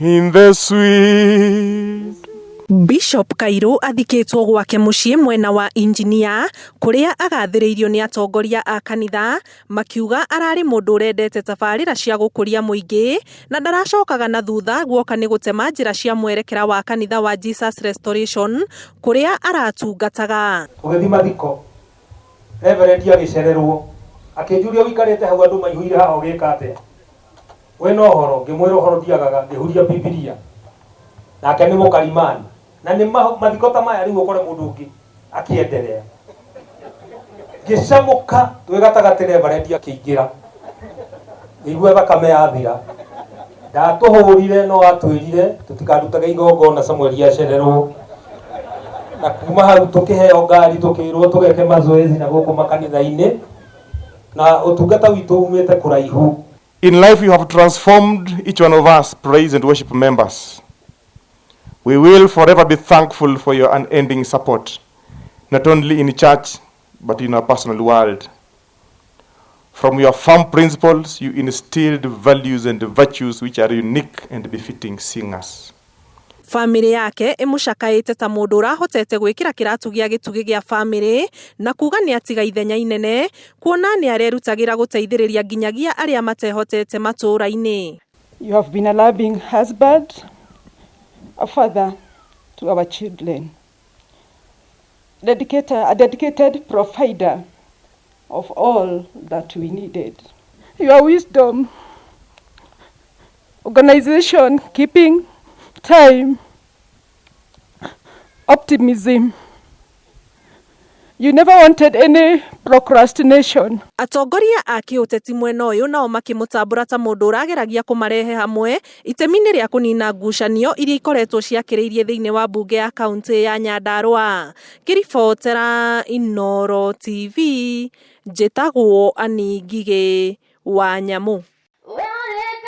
In the sweet. Bishop Kairu athikĩtwo gwake mũciĩ mwena wa Injinia kũrĩa agathĩrĩirio nĩ atongoria a kanitha makiuga ararĩ mũndũ ũrendete tabarĩra cia gũkũria mũingĩ na ndaracokaga na thutha guoka nĩ gũtema njĩra cia mwerekera wa kanitha wa Jesus Restoration kũrĩa aratungataga. Ũgĩthi mathiko Reverend agĩcererwo akĩnjuria ũikarĩte hau andũ maihũire haha ũgĩka atĩa we no horo ngĩmwĩra ũhoro ndiagaga ngĩhuria Biblia nake nĩ mũkarimani na nĩ mathiko ta maya rĩu ũkore mũndũ ũngĩ akĩenderea ngĩcamũka twĩ gatagatĩ Reverend akĩingĩra igwe thakame yathira ndatũhũrire no atwĩrire tũtikandutage igongona Samuel acererwo na kuma hau tũkĩheo ngari tũkĩrwo tũgeke mazoezi na gũkũ makanitha-inĩ na ũtungata witũ umĩte kũraihu. In life you have transformed each one of us, praise and worship members. We will forever be thankful for your unending support, not only in church, but in our personal world. From your firm principles, you instilled values and virtues which are unique and befitting singers. Family yake ĩmũcakaĩte ta mũndũ ũrahotete gwĩkĩra kĩratu gĩa gĩtugĩ gĩa family na kuga nĩ atiga ithenya inene kuona nĩ arerutagĩra gũteithĩrĩria nginyagia arĩa matehotete matũũra-inĩ. You have been a loving husband, a father to our children, a dedicated provider of all that we needed. Your wisdom, organization, keeping time, optimism. You never wanted any procrastination. Atongoria a kĩũteti mwena ũyũ nao makĩmũtambũra ta mũndũ ũrageragia kũmarehe hamwe itemi-inĩ rĩa kũnina ngucanio iria ikoretwo ciakĩrĩirie thĩinĩ wa mbunge ya kaunti ya Nyandarua. Kĩribotera Inooro TV, njĩtagwo Anini wa Nyamũ.